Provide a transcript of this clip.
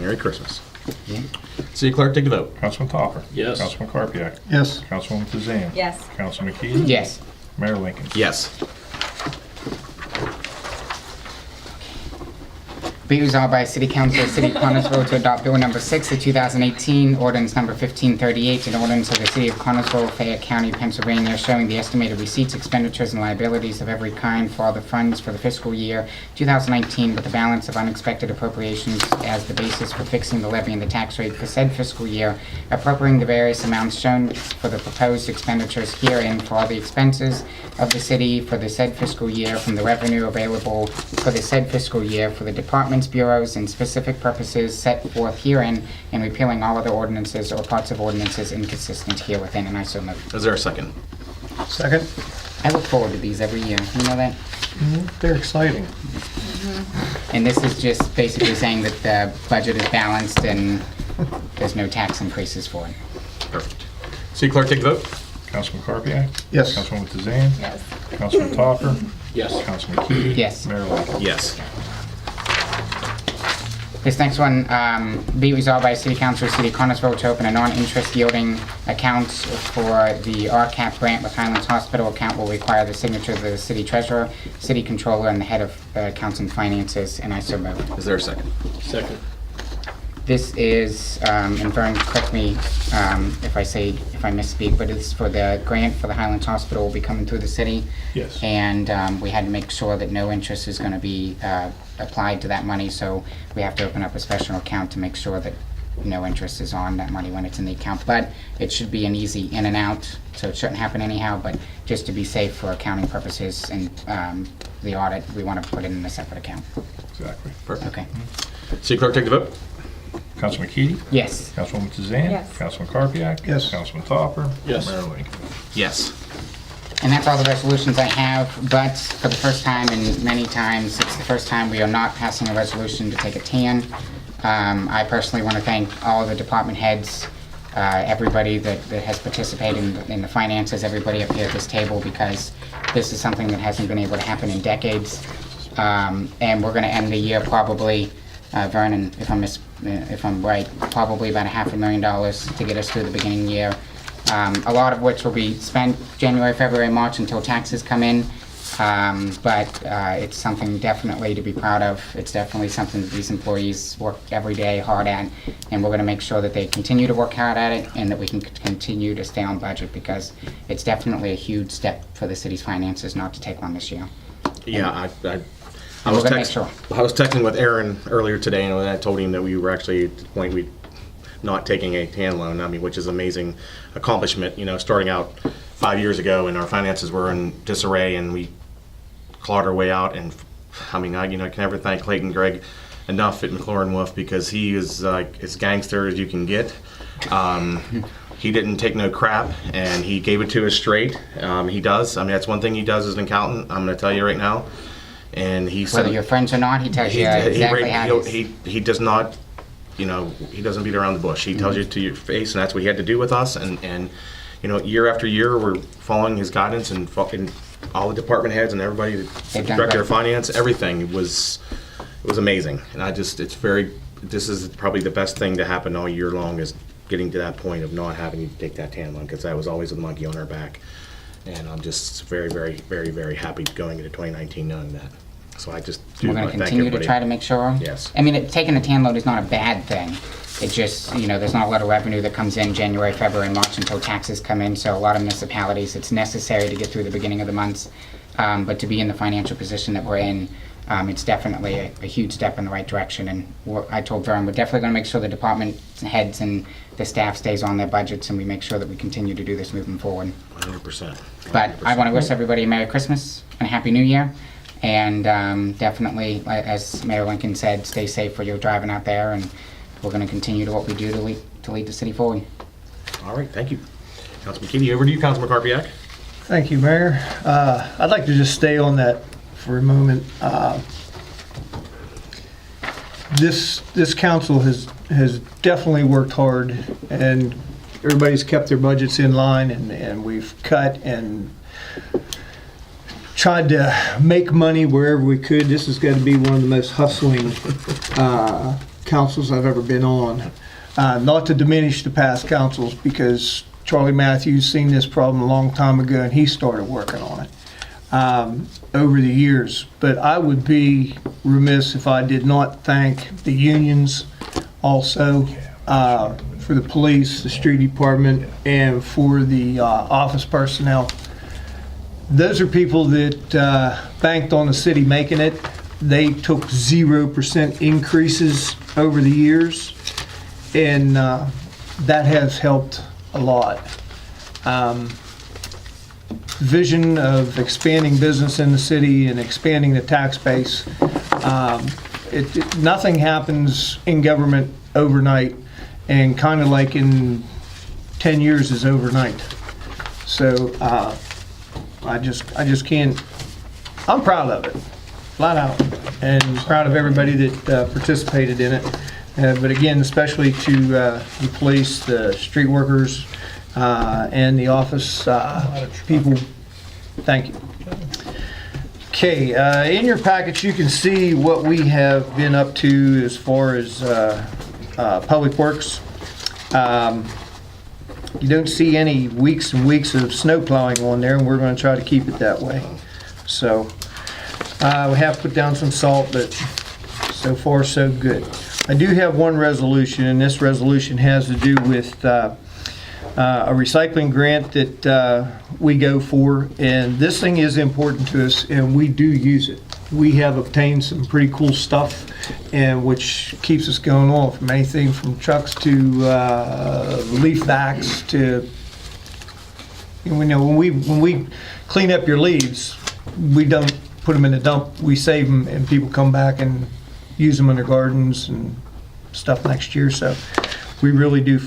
Merry Christmas. Yeah. City Clerk, take the vote. Councilman Topper. Yes. Councilman Karpiak. Yes. Councilwoman Tazan. Yes. Councilman McKee. Yes. Mayor Lincoln. Yes. Be resolved by City Council of the City of Connersville to adopt Bill Number 6 of 2018, ordinance number 1538, an ordinance of the City of Connersville, Fayette County, Pennsylvania, showing the estimated receipts, expenditures, and liabilities of every kind for all the funds for the fiscal year 2019 with the balance of unexpected appropriations as the basis for fixing the levy and the tax rate for said fiscal year, appropriating the various amounts shown for the proposed expenditures herein for all the expenses of the city for the said fiscal year from the revenue available for the said fiscal year for the departments, bureaus, and specific purposes set forth herein, and repealing all other ordinances or parts of ordinances inconsistent herewithin, and I so move. Is there a second? Second. I look forward to these every year, you know that? They're exciting. And this is just basically saying that the budget is balanced and there's no tax increases for it. Perfect. City Clerk, take the vote. Councilman Karpiak. Yes. Councilwoman Tazan. Yes. Councilman Topper. Yes. Councilman McKee. Yes. Mayor Lincoln. Yes. This next one, be resolved by City Council of the City of Connersville to open a non-interest yielding account for the RCAP grant with Highlands Hospital. Account will require the signature of the city treasurer, city controller, and the head of accounts and finances, and I so move. Is there a second? Second. This is, and Vern, correct me if I misspeak, but it's for the grant for the Highlands Hospital will be coming through the city. Yes. And we had to make sure that no interest is going to be applied to that money, so we have to open up a special account to make sure that no interest is on that money when it's in the account. But it should be an easy in and out, so it shouldn't happen anyhow, but just to be safe for accounting purposes and the audit, we want to put it in a separate account. Exactly. Perfect. Okay. City Clerk, take the vote. Councilman McKee. Yes. Councilwoman Tazan. Yes. Councilman Karpiak. Yes. Councilman Topper. Yes. Mayor Lincoln. Yes. And that's all the resolutions I have, but for the first time in many times, it's the first time we are not passing a resolution to take a tan. I personally want to thank all the department heads, everybody that has participated in the finances, everybody up here at this table, because this is something that hasn't been able to happen in decades. And we're going to end the year probably, Vernon, if I'm right, probably about $500,000 to get us through the beginning year. A lot of which will be spent January, February, March until taxes come in. But it's something definitely to be proud of. It's definitely something that these employees work every day hard at, and we're going to make sure that they continue to work hard at it and that we can continue to stay on budget, because it's definitely a huge step for the city's finances not to take one this year. Yeah, I We're was gonna make sure. I was texting with Aaron earlier today, and I told him that we were actually at the point we not taking a TAN loan. I mean, which is amazing accomplishment. You know, starting out 5 years ago, and our finances were in disarray, and we clawed our way out. And I mean, I can never thank Clayton Gregg enough at McLaurin Wolf, because he is like as gangster as you can get. He didn't take no crap, and he gave it to us straight. He does. I mean, that's one thing he does as an accountant. I'm going to tell you right now. And he said, Whether you're friends or not, he tells you exactly how it is. he does not, he doesn't beat around the bush. He tells you to your face, and that's what he had to do with us. And year after year, we're following his guidance, and all the department heads and everybody, the They've done director great. of finance, everything it was amazing. And this is probably the best thing to happen all year long, is getting to that point of not having to take that TAN loan, because that was always a monkey on our back. And I'm just very, very, very, very happy going into 2019 knowing that. So I just do We're going want to to thank continue to everybody. try to make sure. Yes. I mean, taking a TAN load is not a bad thing. It just, there's not a lot of revenue that comes in January, February, March until taxes come in. So a lot of municipalities, it's necessary to get through the beginning of the months. But to be in the financial position that we're in, it's definitely a huge step in the right direction. And I told Vern, we're definitely going to make sure the department heads and the staff stays on their budgets, and we make sure that we continue to do this moving forward. 100%. But I want to wish everybody a Merry Christmas and a Happy New Year. And definitely, as Mayor Lincoln said, stay safe when you're driving out there. And we're going to continue to what we do to lead the city forward. All right, thank you. Councilman McKee, over to you, Councilman Karpiak. Thank you, Mayor. I'd like to just stay on that for a moment. This council has definitely worked hard, and everybody's kept their budgets in line, and we've cut and tried to make money wherever we could. This has got to be one of the most hustling councils I've ever been on. Not to diminish the past councils, because Charlie Matthews seen this problem a long time ago and he started working on it over the years. But I would be remiss if I did not thank the unions also, for the police, the street department, and for the office personnel. Those are people that banked on the city making it. They took 0% increases over the years, and that has helped a lot. Vision of expanding business in the city and expanding the tax base. Nothing happens in government overnight, and kind of like in 10 years is overnight. So I just can't. I'm proud of it, flat out, and proud of everybody that participated in it. But again, especially to the police, the street workers, and the office people, thank you. Okay, in your package, you can see what we have been up to as far as Public Works. You don't see any weeks and weeks of snow plowing on there, and we're going to try to keep it that way. So we have put down some salt, but so far so good. I do have one resolution, and this resolution has to do with a recycling grant that we go for, and this thing is important to us, and we do use it. We have obtained some pretty cool stuff, and which keeps us going on, from anything from trucks to leaf backs to, you know, when we clean up your leaves, we don't put them in the dump, we save them, and people come back and use them in their gardens and stuff next year. So we really do